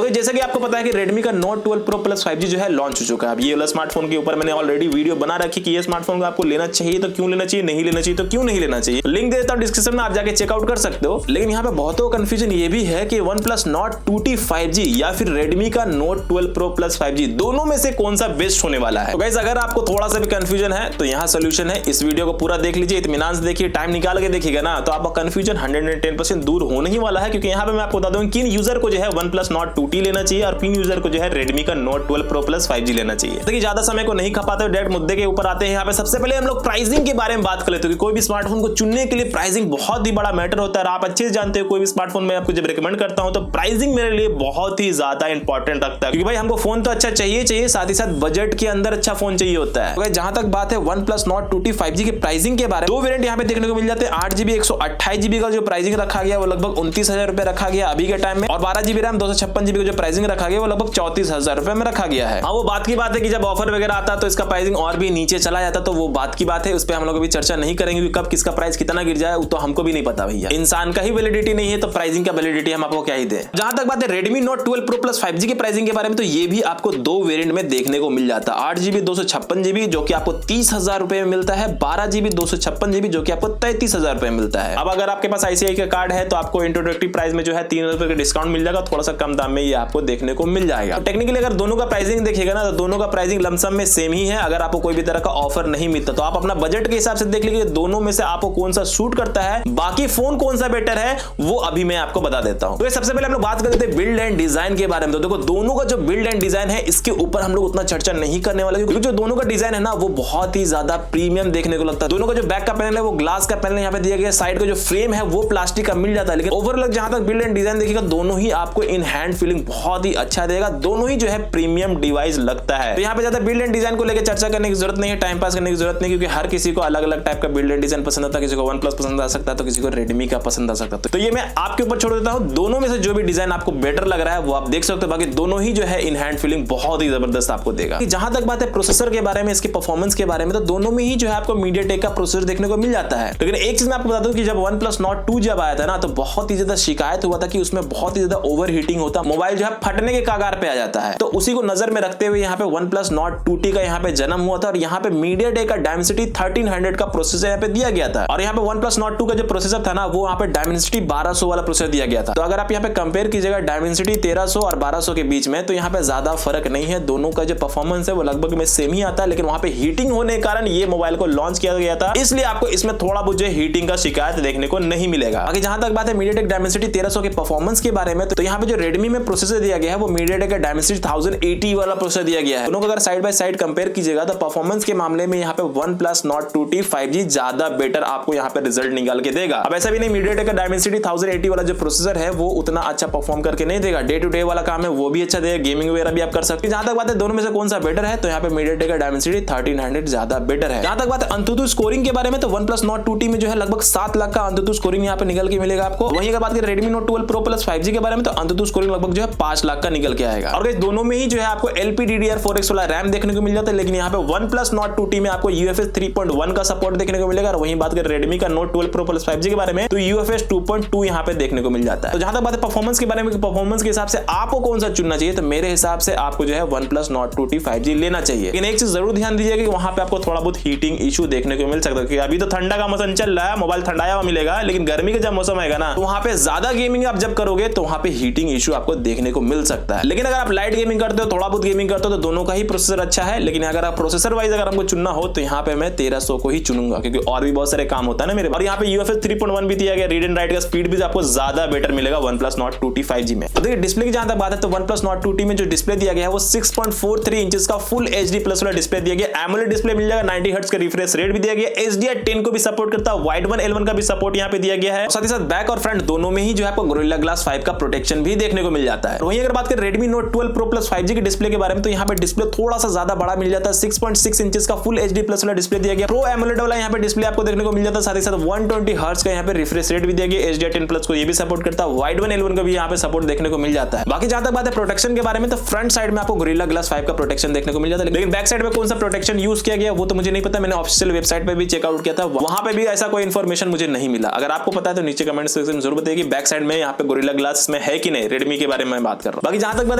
तो जैसे कि आपको पता है कि Redmi का Note 12 Pro Plus 5G जो है लॉन्च हो चुका है। अब ये वाला स्मार्टफोन के ऊपर मैंने ऑलरेडी वीडियो बना रखी कि ये स्मार्टफोन को आपको लेना चाहिए तो क्यों लेना चाहिए, नहीं लेना चाहिए तो क्यों नहीं लेना चाहिए। लिंक दे देता हूं डिस्क्रिप्शन में, आप जाके चेकआउट कर सकते हो। लेकिन यहाँ पे बहुतों को कंफ्यूजन ये भी है कि OnePlus Nord 2T 5G या फिर Redmi का Note 12 Pro Plus 5G दोनों में से कौन सा बेस्ट होने वाला है। तो गाइस अगर आपको थोड़ा सा भी कंफ्यूजन है तो यहाँ सोल्यूशन है, इस वीडियो को पूरा देख लीजिए, इत्मीनान से देखिए, टाइम निकाल के देखिएगा ना तो आपका कंफ्यूजन 110% दूर होने ही वाला है। क्योंकि यहाँ पे मैं आपको बता दूं किन यूजर को जो है OnePlus Nord 2T लेना चाहिए और किन यूजर को जो है Redmi का Note 12 Pro Plus 5G लेना चाहिए। देखिए ज्यादा समय को नहीं खपाते हुए डायरेक्ट मुद्दे के ऊपर आते हैं। यहाँ पे सबसे पहले हम लोग प्राइसिंग के बारे में बात कर लेते हैं। कोई भी स्मार्टफोन को चुनने के लिए प्राइसिंग बहुत ही बड़ा मैटर होता है। आप अच्छे से जानते हो कोई भी स्मार्टफोन में आपको जब रिकमेंड करता हूं तो प्राइसिंग मेरे लिए बहुत ही ज्यादा इंपॉर्टेंट रखता है। क्योंकि भाई हमको फोन तो अच्छा चाहिए, साथ ही साथ बजट के अंदर अच्छा फोन चाहिए होता है। तो जहां तक बात है OnePlus Nord 2T 5G की प्राइसिंग के बारे में, दो वेरिएंट यहाँ पे देखने को मिल जाते हैं। 8GB 128GB का जो प्राइसिंग रखा गया वो लगभग 29,000 रुपए रखा गया अभी के टाइम में, और 12GB रैम 256GB का जो प्राइसिंग रखा गया वो लगभग 34,000 रुपए में रखा गया है। हाँ वो बात की बात है कि जब ऑफर वगैरह आता तो इसका प्राइसिंग और भी नीचे चला जाता, तो वो बात की बात है, उस पर हम लोग अभी चर्चा नहीं करेंगे। कब किसका प्राइस कितना गिर जाए तो हमको भी नहीं पता भैया, इंसान का ही वैलिडिटी नहीं है तो प्राइसिंग का वैलिडिटी हम आपको क्या ही दें। जहां तक बात है Redmi Note 12 Pro Plus 5G की प्राइसिंग के बारे में, तो ये भी आपको दो वेरिएंट में देखने को मिल जाता है। 8GB 256GB जो कि आपको 30,000 रुपए में मिलता है, 12GB 256GB जो कि आपको 33,000 रुपए में मिलता है। अब अगर आपके पास ICICI का कार्ड है तो आपको इंट्रोडक्टरी प्राइस में जो है 3,000 रुपए का डिस्काउंट मिल जाएगा, थोड़ा सा कम दाम में ये आपको देखने को मिल जाएगा। तो टेक्निकली अगर दोनों का प्राइसिंग देखिएगा ना तो दोनों का प्राइसिंग लमसम में सेम ही है। अगर आपको कोई भी तरह का ऑफर नहीं मिलता तो आप अपना बजट के हिसाब से देख लीजिए दोनों में से आपको कौन सा सूट करता है, बाकी फोन कौन सा बेटर है वो अभी मैं आपको बता देता हूं। तो सबसे पहले हम लोग बात करते हैं बिल्ड एंड डिजाइन के बारे में। तो देखो दोनों का जो बिल्ड एंड डिजाइन है इसके ऊपर हम लोग उतना चर्चा नहीं करने वाले, क्योंकि जो दोनों का डिजाइन है ना वो बहुत ही ज्यादा प्रीमियम देखने को लगता है। दोनों का जो बैक का पैनल है वो ग्लास का पैनल यहाँ पे दिया गया, साइड का जो फ्रेम है वो प्लास्टिक का मिल जाता है। लेकिन ओवरऑल जहां तक बिल्ड एंड डिजाइन देखिएगा दोनों ही आपको इन हैंड फीलिंग बहुत ही अच्छा देगा, दोनों ही जो है प्रीमियम डिवाइस लगता है। तो यहाँ पे ज्यादा बिल्ड एंड डिजाइन को लेकर चर्चा करने की जरूरत नहीं है, टाइम पास करने की जरूरत नहीं, क्योंकि हर किसी को अलग अलग टाइप का बिल्ड एंड डिजाइन पसंद आता है। किसी को OnePlus पसंद आ सकता है तो किसी को Redmi का पसंद आ सकता है। तो ये मैं आपके ऊपर छोड़ देता हूं, दोनों में से जो भी डिजाइन आपको बेटर लग रहा है वो आप देख सकते हो। बाकी दोनों ही जो है इन हैंड फीलिंग बहुत ही जबरदस्त आपको देगा। जहां तक बात है प्रोसेसर के बारे में, इसके परफॉर्मेंस के बारे में, तो दोनों में ही जो है आपको MediaTek का प्रोसेसर देखने को मिल जाता है। लेकिन एक चीज मैं आपको बता दूं कि जब OnePlus Nord 2 जब आया था ना तो बहुत ही ज्यादा शिकायत हुआ था कि उसमें बहुत ही ज्यादा ओवर हीटिंग होता, मोबाइल जो है फटने के कगार पे आ जाता है। तो उसी को नजर में रखते हुए यहाँ पे OnePlus Nord 2T का यहाँ पे जन्म हुआ था और यहाँ पे MediaTek का Dimensity 1300 का प्रोसेसर यहाँ पे दिया गया था। और यहाँ पे OnePlus Nord 2 का जो प्रोसेसर था ना वो यहाँ पे Dimensity 1200 वाला प्रोसेसर दिया गया था। तो अगर आप यहाँ पे कंपेयर कीजिएगा Dimensity 1300 और 1200 के बीच में, तो यहाँ पे ज्यादा फर्क नहीं है, दोनों का जो परफॉर्मेंस है वो लगभग में सेम ही आता है। लेकिन वहाँ पे हीटिंग होने के कारण ये मोबाइल को लॉन्च किया गया था, इसलिए आपको इसमें थोड़ा बहुत जो हीटिंग का शिकायत देखने को नहीं मिलेगा। बाकी जहां तक बात है MediaTek Dimensity 1300 के परफॉर्मेंस के बारे में, तो यहाँ पे जो Redmi में प्रोसेसर दिया गया है वो MediaTek का Dimensity 1080 वाला प्रोसेसर दिया गया है। दोनों को अगर साइड बाय साइड कंपेयर कीजिएगा तो परफॉर्मेंस के मामले में यहाँ पे OnePlus Nord 2T 5G ज्यादा बेटर आपको यहाँ पे रिजल्ट निकाल के देगा। अब ऐसा भी नहीं MediaTek का Dimensity 1080 वाला जो प्रोसेसर है वो उतना अच्छा परफॉर्म करके नहीं देगा, डे टू डे वाला काम है वो भी अच्छा देगा, गेमिंग वगैरह भी आप कर सकते हैं। जहां तक बात है दोनों में से कौन सा बेटर है, तो यहाँ पे MediaTek का Dimensity 1300 ज्यादा बेटर है। जहां तक बात है अंतुतु स्कोरिंग के बारे में, तो OnePlus Nord 2T में जो है लगभग 7 लाख का अंतुतु स्कोरिंग यहाँ पे निकल के मिलेगा आपको। वहीं अगर बात करें Redmi Note 12 Pro Plus 5G के बारे में, तो अंतुतु स्कोरिंग लगभग जो है 5 लाख का निकल के आएगा। और दोनों में ही जो है आपको LPDDR4X वाला रैम देखने को मिल जाता है। लेकिन यहाँ पे OnePlus Nord 2T में आपको UFS 3.1 का सपोर्ट देखने को मिलेगा। और वहीं बात करें Redmi का Note 12 Pro Plus 5G के बारे में, तो UFS 2.2 यहाँ पे देखने को मिल जाता है। तो जहां तक बात है परफॉर्मेंस के बारे में, परफॉर्मेंस के हिसाब से आपको कौन सा चुनना चाहिए, तो मेरे हिसाब से आपको जो है OnePlus Nord 2T 5G लेना चाहिए। लेकिन एक चीज जरूर ध्यान दीजिए कि वहां पे आपको थोड़ा बहुत हीटिंग इशू देखने को मिल सकता है, क्योंकि अभी तो ठंडा का मौसम चल रहा है, मोबाइल ठंडाया हुआ मिलेगा। लेकिन गर्मी का जब मौसम आएगा ना तो वहां पे ज्यादा गेमिंग आप जब करोगे तो वहां पे हीटिंग इशू आपको देखने को मिल सकता है। लेकिन अगर आप लाइट गेमिंग करते हो, थोड़ा बहुत गेमिंग करते हो, तो दोनों का ही प्रोसेसर अच्छा है। लेकिन अगर आप प्रोसेसर वाइज अगर हमको चुनना हो तो यहाँ पे मैं 1300 को ही चुनूंगा, क्योंकि और भी बहुत सारे काम होता है ना मेरे। और यहाँ पे UFS 3.1 भी दिया गया, रीड एंड राइट का स्पीड भी आपको ज्यादा बेटर मिलेगा OnePlus Nord 2T 5G में। तो देखिए डिस्प्ले की जहां तक बात है तो OnePlus Nord 2T में जो डिस्प्ले दिया गया है वो 6.43 इंचेस का फुल HD प्लस वाला डिस्प्ले दिया गया। AMOLED डिस्प्ले मिल जाएगा, 90 हर्ट्ज का रिफ्रेश रेट भी दिया गया, HDR10 को भी सपोर्ट करता है, वाइड वन L1 का भी सपोर्ट यहाँ पे दिया गया है। साथ ही साथ बैक और फ्रंट दोनों में ही जो है आपको Gorilla Glass 5 का प्रोटेक्शन भी देखने को मिल जाता है। वहीं अगर बात करें Redmi Note 12 Pro Plus 5G के डिस्प्ले के बारे में, तो यहाँ पे डिस्प्ले थोड़ा सा ज्यादा बड़ा मिल जाता है, 6.6 इंचेस का फुल HD प्लस वाला डिस्प्ले दिया गया। Pro AMOLED वाला यहाँ पे डिस्प्ले आपको देखने को मिल जाता है, साथ ही साथ 120 हर्ट्ज का यहाँ पे रिफ्रेश रेट भी दिया गया, HDR10 प्लस को ये भी सपोर्ट करता है, वाइड वन L1 का भी यहाँ पे सपोर्ट देखने को मिल जाता है। बाकी जहां तक बात है प्रोटेक्शन के बारे में, तो फ्रंट साइड में आपको Gorilla Glass 5 का प्रोटेक्शन देखने को मिल जाता है। लेकिन बैक साइड में कौन सा प्रोटेक्शन यूज किया गया वो तो मुझे नहीं पता, मैंने ऑफिशियल वेबसाइट पे भी चेकआउट किया था, वहां पे भी ऐसा कोई इन्फॉर्मेशन मुझे नहीं मिला। अगर आपको पता है तो नीचे कमेंट सेक्शन में जरूर बताइए कि बैक साइड में यहाँ पे Gorilla Glass में है कि नहीं, Redmi के बारे में मैं बात कर रहा हूँ। बाकी जहां तक बात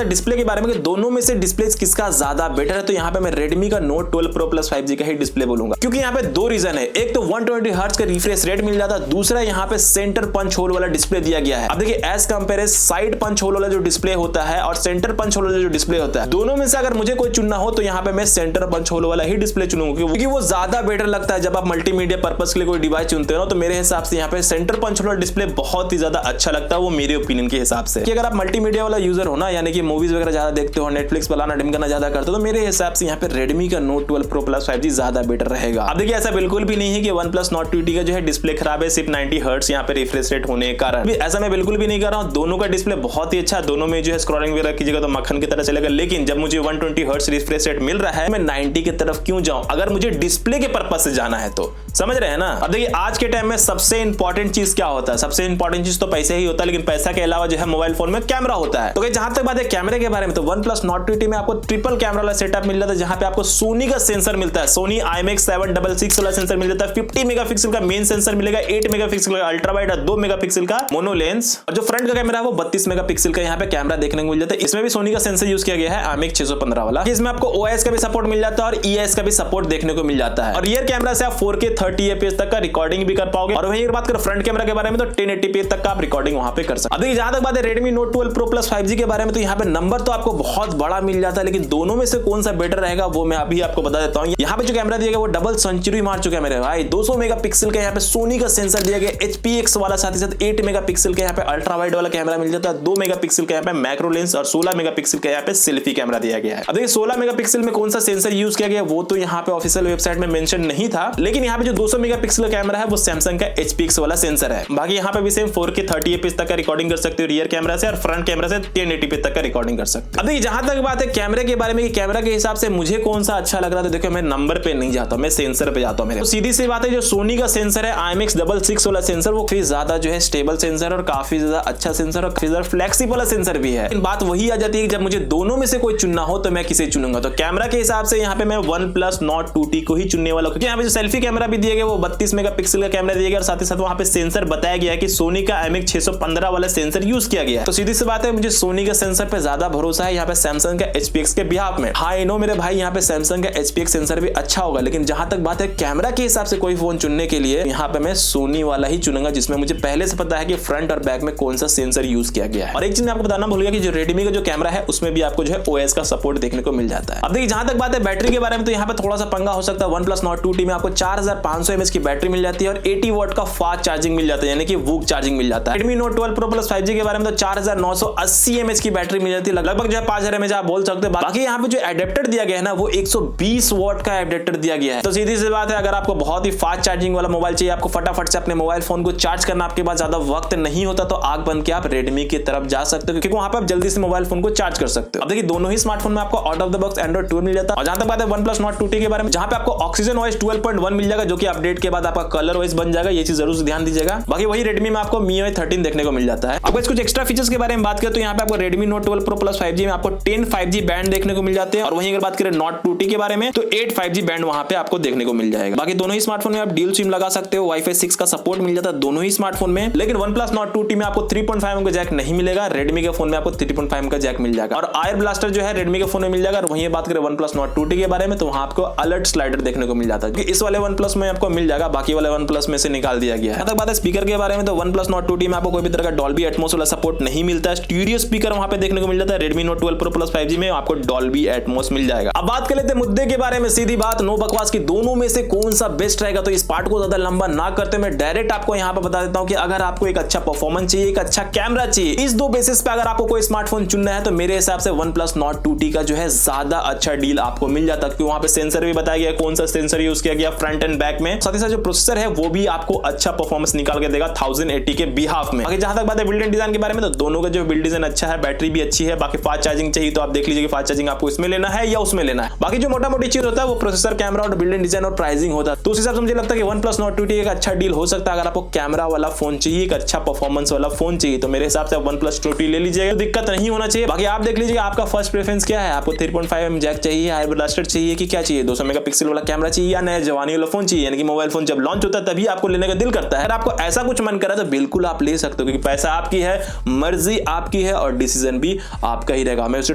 है डिस्प्ले के बारे में कि दोनों में से डिस्प्ले किसका ज्यादा बेटर है, तो यहाँ पे मैं Redmi का Note 12 Pro Plus 5G का ही डिस्प्ले बोलूंगा, क्योंकि यहाँ पे दो रीजन है। एक तो 120 हर्ट्ज का रिफ्रेश रेट मिल जाता है, दूसरा यहाँ पे सेंटर पंच होल वाला डिस्प्ले दिया गया है। अब देखिए as compare side punch hole वाला जो डिस्प्ले होता है और सेंटर पंच होल वाला जो डिस्प्ले होता है, दोनों में से अगर मुझे कोई चुनना हो तो यहाँ पे मैं सेंटर पंच होल वाला ही डिस्प्ले चुनूंगा, क्योंकि वो ज्यादा बेटर लगता है। जब आप मल्टीमीडिया पर्पस के लिए कोई डिवाइस चुनते हो तो मेरे हिसाब से यहाँ पे सेंटर पंच होल वाला डिस्प्ले बहुत ही ज्यादा अच्छा लगता है, वो मेरे ओपिनियन के हिसाब से। कि अगर आप मल्टीमीडिया वाला यूजर हो ना, यानी कि मूवीज वगैरह ज्यादा देखते हो, नेटफ्लिक्स बनाना डिमकाना ज्यादा करते हो, तो मेरे हिसाब से यहाँ पे Redmi का Note 12 Pro Plus 5G ज्यादा बेटर रहेगा। अब देखिए ऐसा बिल्कुल भी नहीं है कि OnePlus Nord 2T का जो है डिस्प्ले खराब है सिर्फ 90 हर्ट्ज यहाँ पे रिफ्रेश रेट होने के कारण। ऐसा मैं बिल्कुल भी नहीं कर रहा हूँ, दोनों का डिस्प्ले बहुत ही अच्छा है, दोनों में जो है स्क्रॉलिंग वगैरह कीजिएगा तो मक्खन की तरह चलेगा। लेकिन जब मुझे 120 हर्ट्ज रिफ्रेश रेट मिल रहा है, मैं 90 की तरफ क्यों जाऊं अगर मुझे डिस्प्ले के पर्पज से जाना है तो, समझ रहे हैं ना। अब देखिए आज के टाइम में सबसे इंपॉर्टेंट चीज क्या होता है, सबसे इंपॉर्टेंट चीज तो पैसे ही होता है, लेकिन पैसा के अलावा जो है मोबाइल फोन में कैमरा होता है। तो जहां तक बात है कैमरे के बारे में, तो OnePlus Nord 2T में आपको ट्रिपल कैमरा वाला सेटअप मिल जाता है, जहां पे आपको सोनी का सेंसर मिलता है, सोनी IMX766 वाला सेंसर मिल जाता है, 50 मेगापिक्सल का मेन सेंसर मिलेगा, 8 मेगापिक्सल का अल्ट्रा वाइड और 2 मेगापिक्सल का मोनो लेंस, और जो फ्रंट का कैमरा है वो 32 मेगापिक्सल का यहाँ पे कैमरा देखने को मिल जाता है। इसमें भी सोनी का सेंसर यूज किया गया है IMX615 वाला। इसमें आपको OIS का भी सपोर्ट मिल जाता है और EIS का भी सपोर्ट देखने को मिल जाता है, और रियर कैमरा से आप 4K 30 FPS तक का रिकॉर्डिंग भी कर पाओगे। और वहीं बात करें फ्रंट कैमरा के बारे में तो 1080p तक का आप रिकॉर्डिंग वहां पे कर सकते हैं। अब जहां तक बात है Redmi Note 12 Pro Plus 5G के बारे में, तो यहाँ पे नंबर तो आपको बहुत बड़ा मिल जाता है, लेकिन दोनों में से कौन सा बेटर रहेगा वो मैं अभी आपको बता देता हूँ। यहाँ पे जो कैमरा दिया गया वो डबल सेंचुरी मार चुका है मेरे भाई, 200 मेगापिक्सल का यहाँ पे सोनी का सेंसर दिया गया, HPX वाला, साथ ही साथ 8 मेगापिक्सल का यहाँ पे अल्ट्रा वाइड वाला कैमरा मिल जाता है, 2 मेगापिक्सल का यहाँ पे मैक्रो लेंस और 16 मेगापिक्सल का यहाँ पे सेल्फी कैमरा दिया गया है। अब देखिए 16 मेगापिक्सल में कौन सा सेंसर यूज किया गया वो तो यहाँ पे ऑफिशियल वेबसाइट में मेंशन नहीं था, लेकिन यहाँ पे जो 200 मेगापिक्सल का कैमरा है वो सैमसंग का HPX वाला सेंसर है। बाकी यहाँ पे भी सेम 4K 30 FPS तक का रिकॉर्डिंग कर सकते हो रियर कैमरा से, और फ्रंट कैमरा से 1080p तक का रिकॉर्डिंग कर सकते हो। अब देखिए जहां तक बात है कैमरे के बारे में, कैमरा के हिसाब से मुझे कौन सा अच्छा लग रहा था, देखो मैं नंबर पे नहीं जाता, मैं सेंसर पे जाता हूं। मेरे तो सीधी सी बात है, जो सोनी का सेंसर है IMX666 वाला सेंसर, वो काफी ज्यादा जो है स्टेबल सेंसर और काफी ज्यादा अच्छा सेंसर और काफी ज्यादा फ्लेक्सिबल वाला सेंसर भी है। बात वही आ जाती है जब मुझे दोनों में से कोई चुनना हो तो मैं किसे चुनूंगा। तो कैमरा के हिसाब से यहाँ पे मैं OnePlus Nord 2T को ही चुनने वाला हूं, क्योंकि यहाँ पे जो सेल्फी कैमरा भी दिया गया वो 32 मेगापिक्सल का कैमरा दिया गया, और साथ ही साथ वहां पे सेंसर बताया गया है कि सोनी का IMX615 वाला सेंसर यूज किया गया है। तो सीधी सी बात है मुझे सोनी का सेंसर पे ज्यादा भरोसा है यहाँ पे सैमसंग का HPX के बिहाफ में। हाँ नो मेरे भाई, यहाँ पे सैमसंग का HPX सेंसर भी अच्छा होगा, लेकिन जहां तक बात है कैमरा के हिसाब से कोई फोन चुनने के लिए, यहाँ पे मैं सोनी वाला ही चुनूंगा, जिसमें मुझे पहले से पता है कि फ्रंट और बैक में कौन सा सेंसर यूज किया गया है। और एक चीज मैं आपको बताना भूल गया कि जो Redmi का जो कैमरा है उसमें भी आपको जो है OIS का सपोर्ट देखने को मिल जाता है। अब देखिए जहां तक बात है बैटरी के बारे में, तो यहाँ पे थोड़ा सा पंगा हो सकता है। OnePlus Nord 2T में आपको 4500 mAh की बैटरी मिल जाती है और 80 वाट का फास्ट चार्जिंग मिल जाता है, यानी कि वूक चार्जिंग मिल जाता है। Redmi Note 12 Pro Plus 5G के बारे में तो 4980 mAh की बैटरी मिल जाती है, लगभग जो है 5000 mAh आप बोल सकते हो। बाकी यहाँ पे जो एडेप्टर दिया गया है ना वो 120 वाट का एडेप्टर दिया गया है। तो सीधी सी बात है, अगर आपको बहुत ही फास्ट चार्जिंग वाला मोबाइल चाहिए, आपको फटाफट से अपने मोबाइल फोन को चार्ज करना, आपके पास ज्यादा वक्त नहीं होता, तो आग बंद के आप Redmi की तरफ जा सकते हो, क्योंकि वहां पे आप जल्दी से मोबाइल फोन को चार्ज कर सकते हो। अब देखिए दोनों ही स्मार्टफोन में आपको out of the box Android 12 मिल जाता है। और जहां तक बात है OnePlus Nord 2T के बारे में, जहां पे आपको OxygenOS 12.1 मिल जाएगा, जो कि अपडेट के बाद आपका कलर OS बन जाएगा, ये चीज जरूर से ध्यान दीजिएगा। बाकी वही Redmi में आपको MIUI 13 देखने को मिल जाता है। अब कुछ एक्स्ट्रा फीचर्स के बारे में बात करें तो यहाँ पे आपको Redmi Note 12 Pro Plus 5G में आपको 10 5G बैंड देखने को मिल जाते हैं, और वहीं अगर बात करें Nord 2T के बारे में तो 8 5G बैंड वहां पे आपको देखने को मिल जाएगा। बाकी दोनों ही स्मार्टफोन में आप ड्यूल सिम लगा सकते हो, Wi-Fi 6 का सपोर्ट मिल जाता है दोनों ही स्मार्टफोन में। लेकिन OnePlus Nord 2T में आपको 3.5 का जैक नहीं मिलेगा, Redmi के फोन में आपको 3.5 का जैक मिल जाएगा। और आयर ब्लास्टर जो है Redmi के फोन में मिल जाएगा। और वहीं बात करें OnePlus Nord 2T के बारे में तो वहां आपको अलर्ट स्लाइडर देखने को मिल जाता है, इस वाले OnePlus में आपको मिल जाएगा, बाकी वाले OnePlus में से निकाल दिया गया है। बात है स्पीकर के बारे में तो OnePlus Nord 2T में आपको कोई भी तरह का Dolby Atmos वाला सपोर्ट नहीं मिलता है, स्टीरियो स्पीकर वहां पे देखने को मिल जाता है। Redmi Note 12 Pro Plus 5G में आपको Dolby Atmos मिल जाएगा। अब बात कर लेते हैं मुद्दे के बारे में, सीधी बात नो बकवास की, दोनों में से कौन सा बेस्ट रहेगा। तो इस पार्ट को ज्यादा लंबा ना करते मैं डायरेक्ट आपको यहाँ पे बता देता हूँ कि अगर आपको एक अच्छा परफॉर्मेंस चाहिए, एक अच्छा कैमरा चाहिए, इस दो बेसिस पे अगर आपको कोई स्मार्टफोन चुनना है तो मेरे हिसाब से OnePlus Nord 2T का जो है ज्यादा अच्छा डील आपको मिल जाता है, क्योंकि वहां पे सेंसर भी बताया गया कौन सा सेंसर यूज किया गया फ्रंट एंड बैक में, साथ ही साथ जो प्रोसेसर है वो भी आपको अच्छा परफॉर्मेंस निकाल के देगा 1080 के बिहाफ में। बाकी जहां तक बात है बिल्ड एंड डिजाइन के बारे में तो दोनों का जो बिल्ड डिजाइन अच्छा है, बैटरी भी अच्छी है। बाकी फास्ट चार्जिंग चाहिए तो आप देख लीजिए कि फास्ट चार्जिंग आपको इसमें लेना है या उसमें लेना है। बाकी जो मोटा मोटी चीज होता है वो प्रोसेसर, कैमरा और बिल्ड एंड डिजाइन और प्राइसिंग होता है। तो उस हिसाब से मुझे लगता है कि OnePlus Nord 2T एक अच्छा डील हो सकता है। अगर आपको कैमरा वाला फोन चाहिए, एक अच्छा परफॉर्मेंस वाला फोन चाहिए तो मेरे हिसाब से OnePlus 2T ले लीजिएगा, दिक्कत नहीं होना चाहिए। बाकी आप देख लीजिए आपका फर्स्ट प्रेफरेंस क्या है, आपको 3.5mm जैक चाहिए, आयर ब्लास्टर चाहिए कि क्या चाहिए, 200 मेगापिक्सल वाला कैमरा चाहिए या नया जवानी वाला फोन चाहिए, यानी कि मोबाइल फोन जब लॉन्च होता है तभी आपको लेने का दिल करता है। अगर आपको ऐसा कुछ मन करा तो बिल्कुल आप ले सकते हो, क्योंकि पैसा आपकी है, मर्जी आपकी आपकी है और डिसीजन भी आपका ही रहेगा। मैं उसे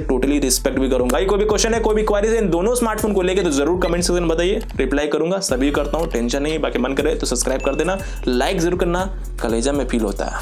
टोटली रिस्पेक्ट भी करूंगा। भाई कोई भी क्वेश्चन है, कोई भी क्वेरीज है इन दोनों स्मार्टफोन को लेके तो जरूर कमेंट सेक्शन में बताइए, रिप्लाई करूंगा, सभी करता हूं, टेंशन नहीं। बाकी मन करे तो सब्सक्राइब कर देना, लाइक जरूर करना, कलेजा में फील होता है।